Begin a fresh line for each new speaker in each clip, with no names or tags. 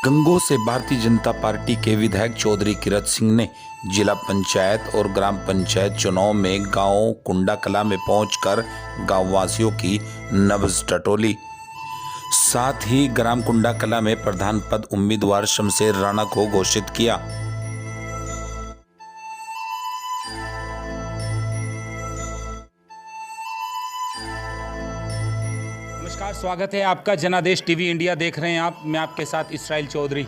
गंगोह से भारतीय जनता पार्टी के विधायक चौधरी किरत सिंह ने जिला पंचायत और ग्राम पंचायत चुनाव में गांव कुंडा कला में पहुंचकर गांव वासियों की नब्ज टटोली। साथ ही ग्राम कुंडा कला में प्रधान पद उम्मीदवार शमशेर राणा को घोषित किया।
नमस्कार, स्वागत है आपका जनादेश टीवी इंडिया देख रहे हैं आप। मैं आपके साथ इसराइल चौधरी।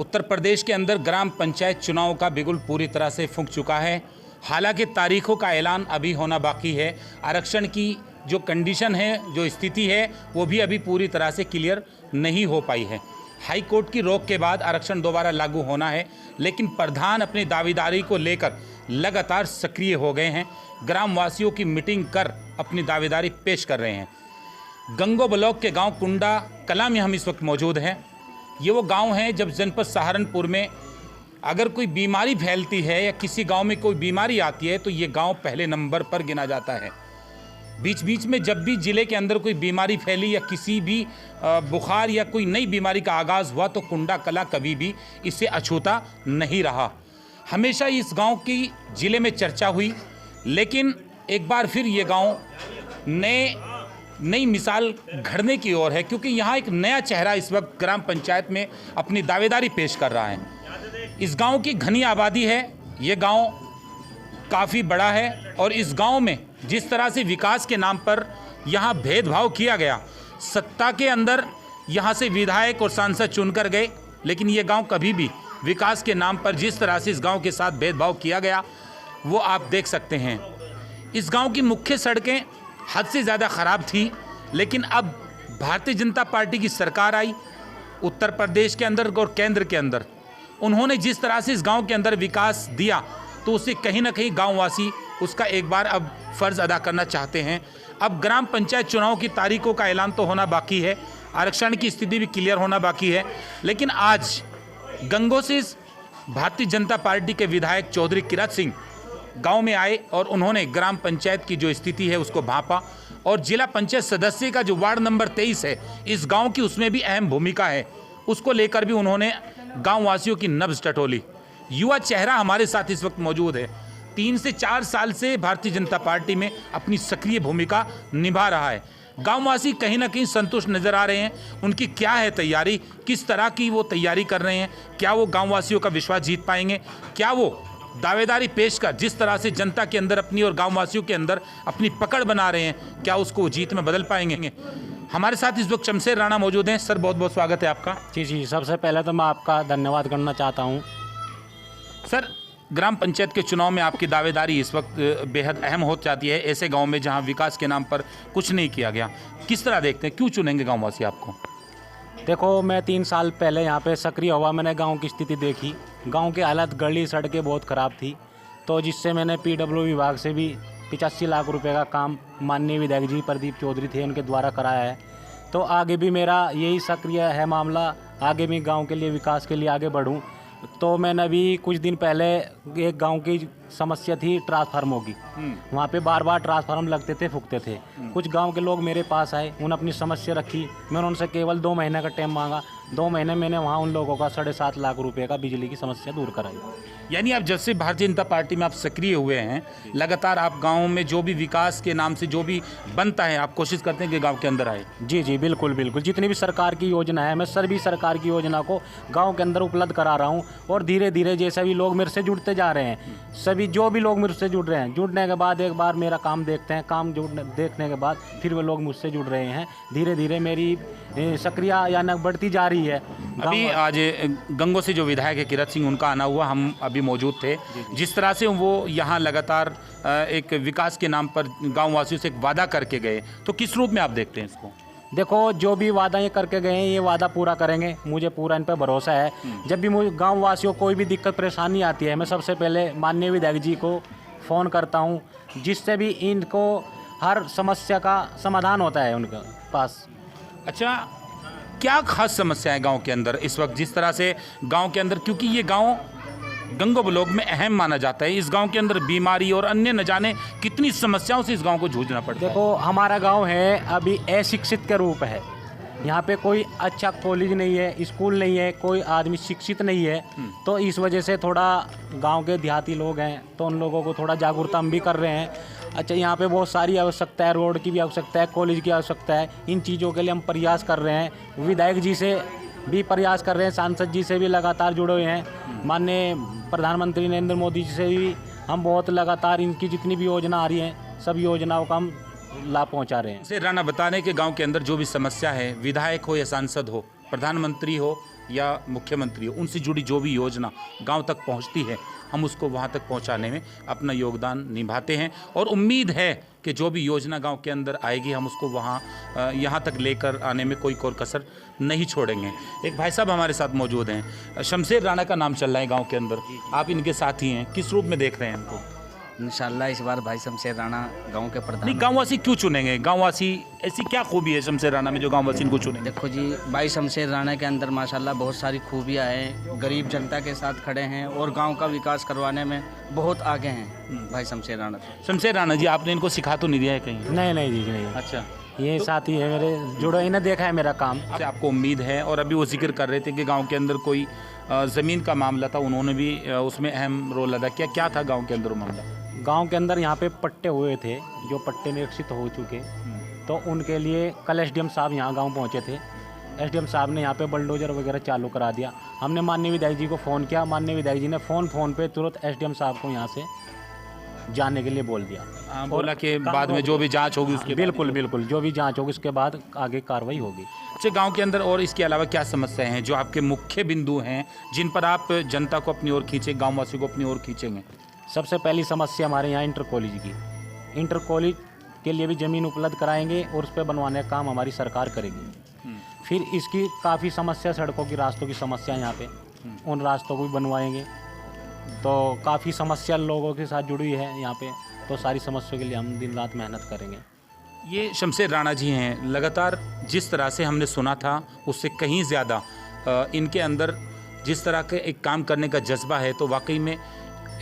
उत्तर प्रदेश के अंदर ग्राम पंचायत चुनाव का बिगुल पूरी तरह से फूंक चुका है। हालांकि तारीखों का ऐलान अभी होना बाकी है। आरक्षण की जो कंडीशन है, जो स्थिति है, वो भी अभी पूरी तरह से क्लियर नहीं हो पाई है। हाई कोर्ट की रोक के बाद आरक्षण दोबारा लागू होना है, लेकिन प्रधान अपनी दावेदारी को लेकर लगातार सक्रिय हो गए हैं। ग्रामवासियों की मीटिंग कर अपनी दावेदारी पेश कर रहे हैं। गंगोह ब्लॉक के गांव कुंडा कला में हम इस वक्त मौजूद हैं। ये वो गांव है जब जनपद सहारनपुर में अगर कोई बीमारी फैलती है या किसी गांव में कोई बीमारी आती है तो ये गांव पहले नंबर पर गिना जाता है। बीच बीच में जब भी ज़िले के अंदर कोई बीमारी फैली या किसी भी बुखार या कोई नई बीमारी का आगाज़ हुआ तो कुंडा कला कभी भी इससे अछूता नहीं रहा। हमेशा इस गांव की ज़िले में चर्चा हुई, लेकिन एक बार फिर ये गांव नई मिसाल घड़ने की ओर है, क्योंकि यहाँ एक नया चेहरा इस वक्त ग्राम पंचायत में अपनी दावेदारी पेश कर रहा है। इस गांव की घनी आबादी है, ये गांव काफ़ी बड़ा है और इस गांव में जिस तरह से विकास के नाम पर यहाँ भेदभाव किया गया, सत्ता के अंदर यहाँ से विधायक और सांसद चुनकर गए, लेकिन ये गांव कभी भी विकास के नाम पर जिस तरह से इस गांव के साथ भेदभाव किया गया वो आप देख सकते हैं। इस गांव की मुख्य सड़कें हद से ज़्यादा ख़राब थी, लेकिन अब भारतीय जनता पार्टी की सरकार आई उत्तर प्रदेश के अंदर और केंद्र के अंदर। उन्होंने जिस तरह से इस गांव के अंदर विकास दिया तो उससे कहीं ना कहीं गांववासी उसका एक बार अब फ़र्ज़ अदा करना चाहते हैं। अब ग्राम पंचायत चुनाव की तारीखों का ऐलान तो होना बाकी है, आरक्षण की स्थिति भी क्लियर होना बाकी है, लेकिन आज गंगोह से भारतीय जनता पार्टी के विधायक चौधरी किरत सिंह गांव में आए और उन्होंने ग्राम पंचायत की जो स्थिति है उसको भांपा और जिला पंचायत सदस्य का जो वार्ड नंबर 23 है इस गांव की, उसमें भी अहम भूमिका है, उसको लेकर भी उन्होंने गांव वासियों की नब्ज टटोली। युवा चेहरा हमारे साथ इस वक्त मौजूद है। 3 से 4 साल से भारतीय जनता पार्टी में अपनी सक्रिय भूमिका निभा रहा है। गांववासी कहीं ना कहीं संतुष्ट नज़र आ रहे हैं। उनकी क्या है तैयारी, किस तरह की वो तैयारी कर रहे हैं, क्या वो गांववासियों का विश्वास जीत पाएंगे, क्या वो दावेदारी पेश कर जिस तरह से जनता के अंदर अपनी और गांववासियों के अंदर अपनी पकड़ बना रहे हैं, क्या उसको जीत में बदल पाएंगे। हमारे साथ इस वक्त शमशेर राणा मौजूद हैं। सर, बहुत बहुत स्वागत है आपका।
जी, सबसे पहले तो मैं आपका धन्यवाद करना चाहता हूं।
सर, ग्राम पंचायत के चुनाव में आपकी दावेदारी इस वक्त बेहद अहम हो जाती है ऐसे गांव में जहां विकास के नाम पर कुछ नहीं किया गया। किस तरह देखते हैं, क्यों चुनेंगे गांववासी आपको?
देखो, मैं 3 साल पहले यहाँ पे सक्रिय हुआ, मैंने गांव की स्थिति देखी। गांव की हालत, गली सड़कें बहुत ख़राब थी, तो जिससे मैंने PW विभाग से भी 85 लाख रुपए का काम माननीय विधायक जी प्रदीप चौधरी थे, उनके द्वारा कराया है। तो आगे भी मेरा यही सक्रिय है मामला, आगे भी गांव के लिए, विकास के लिए आगे बढ़ूं। तो मैंने अभी कुछ दिन पहले एक गांव की समस्या थी ट्रांसफार्मरों की, वहाँ पे बार बार ट्रांसफार्मर लगते थे, फूकते थे। कुछ गांव के लोग मेरे पास आए, उन्होंने अपनी समस्या रखी। मैंने उनसे केवल 2 महीने का टाइम मांगा। 2 महीने मैंने वहाँ उन लोगों का 7.5 लाख रुपए का बिजली की समस्या दूर कराई।
यानी आप जब से भारतीय जनता पार्टी में आप सक्रिय हुए हैं, लगातार आप गाँव में जो भी विकास के नाम से जो भी बनता है आप कोशिश करते हैं कि गाँव के अंदर आए।
जी, बिल्कुल। जितनी भी सरकार की योजना है, मैं सभी सरकार की योजना को गाँव के अंदर उपलब्ध करा रहा हूँ। और धीरे धीरे जैसे भी लोग मेरे से जुड़ते जा रहे हैं, सभी जो भी लोग मुझसे जुड़ रहे हैं, जुड़ने के बाद एक बार मेरा काम देखते हैं, काम देखने के बाद फिर वो लोग मुझसे जुड़ रहे हैं। धीरे धीरे मेरी सक्रिया यानी बढ़ती जा रही है।
अभी आज गंगोह से जो विधायक है किरत सिंह, उनका आना हुआ, हम अभी मौजूद थे। जिस तरह से वो यहाँ लगातार एक विकास के नाम पर गाँव वासियों से एक वादा करके गए, तो किस रूप में आप देखते हैं इसको?
देखो, जो भी वादा ये करके गए हैं ये वादा पूरा करेंगे, मुझे पूरा इन पर भरोसा है। जब भी मुझे गाँव वासियों को कोई भी दिक्कत परेशानी आती है, मैं सबसे पहले माननीय विधायक जी को फ़ोन करता हूँ, जिससे भी इनको हर समस्या का समाधान होता है उनके पास।
अच्छा, क्या खास समस्या है गांव के अंदर इस वक्त, जिस तरह से गांव के अंदर, क्योंकि ये गांव गंगोह ब्लॉक में अहम माना जाता है, इस गांव के अंदर बीमारी और अन्य न जाने कितनी समस्याओं से इस गांव को जूझना पड़ता है।
देखो, हमारा गांव है अभी अशिक्षित के रूप है, यहाँ पे कोई अच्छा कॉलेज नहीं है, स्कूल नहीं है, कोई आदमी शिक्षित नहीं है। तो इस वजह से थोड़ा गांव के देहाती लोग हैं तो उन लोगों को थोड़ा जागरूकता हम भी कर रहे हैं। अच्छा, यहाँ पे बहुत सारी आवश्यकता है, रोड की भी आवश्यकता है, कॉलेज की आवश्यकता है। इन चीज़ों के लिए हम प्रयास कर रहे हैं, विधायक जी से भी प्रयास कर रहे हैं, सांसद जी से भी लगातार जुड़े हुए हैं, माननीय प्रधानमंत्री नरेंद्र मोदी जी से भी हम बहुत लगातार इनकी जितनी भी योजना आ रही हैं सब योजनाओं का हम लाभ पहुंचा रहे हैं।
से राणा बताने के गांव के अंदर जो भी समस्या है, विधायक हो या सांसद हो, प्रधानमंत्री हो या मुख्यमंत्री हो, उनसे जुड़ी जो भी योजना गांव तक पहुंचती है, हम उसको वहां तक पहुंचाने में अपना योगदान निभाते हैं और उम्मीद है कि जो भी योजना गांव के अंदर आएगी हम उसको वहां यहां तक लेकर आने में कोई कोर कसर नहीं छोड़ेंगे। एक भाई साहब हमारे साथ मौजूद हैं, शमशेर राणा का नाम चल रहा है गांव के अंदर, आप इनके साथी हैं, किस रूप में देख रहे हैं इनको?
इंशाल्लाह इस बार भाई शमशेर राणा गांव के प्रधान।
नहीं, गाँववासी क्यों चुनेंगे? गाँववासी ऐसी क्या खूबी है शमशेर राणा में जो गाँववासी इनको चुनेंगे?
देखो जी, भाई शमशेर राणा के अंदर माशाल्लाह बहुत सारी खूबियाँ हैं, गरीब जनता के साथ खड़े हैं और गांव का विकास करवाने में बहुत आगे हैं भाई शमशेर राणा।
शमशेर राणा जी, आपने इनको सिखा तो नहीं दिया है कहीं?
नहीं नहीं जी नहीं,
अच्छा,
ये साथी है मेरे, जुड़ो, इन्हें देखा है मेरा काम।
आपसे आपको उम्मीद है, और अभी वो जिक्र कर रहे थे कि गांव के अंदर कोई ज़मीन का मामला था, उन्होंने भी उसमें अहम रोल अदा किया। क्या था गांव के अंदर वो मामला?
गांव के अंदर यहाँ पे पट्टे हुए थे, जो पट्टे निरीक्षित हो चुके, तो उनके लिए कल एसडीएम साहब यहाँ गांव पहुँचे थे। एसडीएम साहब ने यहाँ पे बुलडोजर वगैरह चालू करा दिया। हमने माननीय विधायक जी को फ़ोन किया, माननीय विधायक जी ने फ़ोन पे तुरंत एसडीएम साहब को यहाँ से जाने के लिए बोल दिया।
बोला कि बाद में जो भी जांच होगी उसके
बिल्कुल बिल्कुल, जो भी जांच होगी उसके बाद आगे कार्रवाई होगी।
अच्छा, गांव के अंदर और इसके अलावा क्या समस्याएं हैं जो आपके मुख्य बिंदु हैं जिन पर आप जनता को अपनी ओर खींचें, गाँववासियों को अपनी ओर खींचेंगे?
सबसे पहली समस्या हमारे यहाँ इंटर कॉलेज की, इंटर कॉलेज के लिए भी ज़मीन उपलब्ध कराएंगे और उस पर बनवाने का काम हमारी सरकार करेगी। फिर इसकी काफ़ी समस्या, सड़कों की, रास्तों की समस्या यहाँ पे, उन रास्तों को भी बनवाएंगे। तो काफ़ी समस्या लोगों के साथ जुड़ी है यहाँ पे, तो सारी समस्याओं के लिए हम दिन रात मेहनत करेंगे।
ये शमशेर राणा जी हैं, लगातार जिस तरह से हमने सुना था उससे कहीं ज़्यादा इनके अंदर जिस तरह के एक काम करने का जज्बा है, तो वाकई में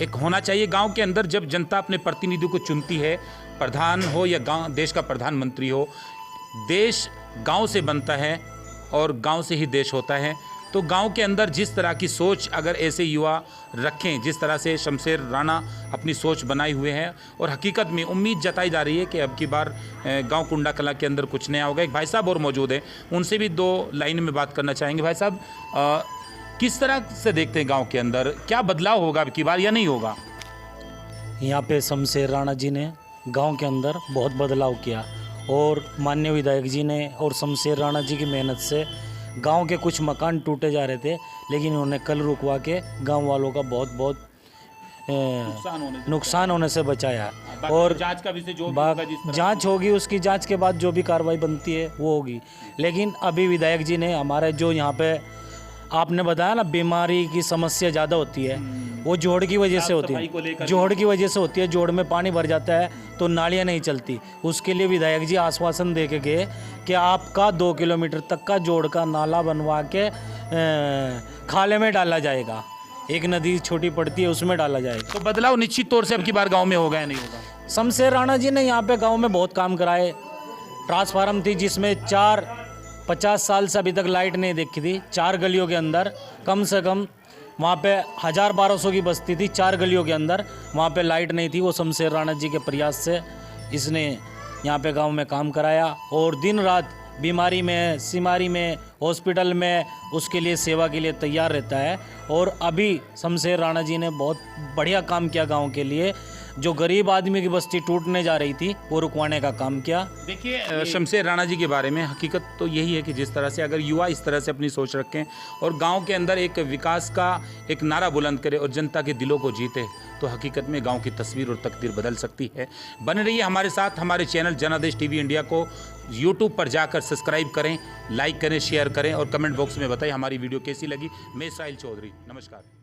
एक होना चाहिए गांव के अंदर। जब जनता अपने प्रतिनिधि को चुनती है, प्रधान हो या गांव देश का प्रधानमंत्री हो, देश गांव से बनता है और गांव से ही देश होता है। तो गांव के अंदर जिस तरह की सोच अगर ऐसे युवा रखें, जिस तरह से शमशेर राणा अपनी सोच बनाए हुए हैं, और हकीकत में उम्मीद जताई जा रही है कि अब की बार गांव कुंडा कला के अंदर कुछ नया होगा। एक भाई साहब और मौजूद हैं, उनसे भी दो लाइन में बात करना चाहेंगे। भाई साहब, किस तरह से देखते हैं गांव के अंदर, क्या बदलाव होगा अब की बार या नहीं होगा?
यहाँ पे शमशेर राणा जी ने गांव के अंदर बहुत बदलाव किया और माननीय विधायक जी ने और शमशेर राणा जी की मेहनत से गांव के कुछ मकान टूटे जा रहे थे, लेकिन उन्होंने कल रुकवा के गांव वालों का बहुत नुकसान होने से बचाया। और
जांच का विषय जो भी होगा, जिस तरह
जांच होगी, उसकी जांच के बाद जो भी कार्रवाई बनती है वो होगी। लेकिन अभी विधायक जी ने हमारे जो यहाँ पे आपने बताया ना, बीमारी की समस्या ज़्यादा होती है, वो जोड़ की वजह से होती है, जोड़ की वजह से होती है। जोड़ में पानी भर जाता है तो नालियाँ नहीं चलती। उसके लिए विधायक जी आश्वासन दे के गए कि आपका 2 किलोमीटर तक का जोड़ का नाला बनवा के खाले में डाला जाएगा। एक नदी छोटी पड़ती है, उसमें डाला जाएगा।
तो बदलाव निश्चित तौर से अब की बार गाँव में होगा या नहीं होगा?
शमशेर राणा जी ने यहाँ पे गाँव में बहुत काम कराए। ट्रांसफार्म थी जिसमें 50 साल से अभी तक लाइट नहीं देखी थी। 4 गलियों के अंदर कम से कम वहाँ पे 1000-1200 की बस्ती थी, 4 गलियों के अंदर वहाँ पे लाइट नहीं थी। वो शमशेर राणा जी के प्रयास से इसने यहाँ पे गांव में काम कराया और दिन रात बीमारी में, सीमारी में, हॉस्पिटल में उसके लिए सेवा के लिए तैयार रहता है। और अभी शमशेर राणा जी ने बहुत बढ़िया काम किया गाँव के लिए। जो गरीब आदमी की बस्ती टूटने जा रही थी वो रुकवाने का काम किया।
देखिए, शमशेर राणा जी के बारे में हकीकत तो यही है कि जिस तरह से अगर युवा इस तरह से अपनी सोच रखें और गांव के अंदर एक विकास का एक नारा बुलंद करे और जनता के दिलों को जीते, तो हकीकत में गांव की तस्वीर और तकदीर बदल सकती है। बने रहिए हमारे साथ। हमारे चैनल जनादेश टीवी इंडिया को यूट्यूब पर जाकर सब्सक्राइब करें, लाइक करें, शेयर करें और कमेंट बॉक्स में बताएं हमारी वीडियो कैसी लगी। मैं इस्राइल चौधरी, नमस्कार।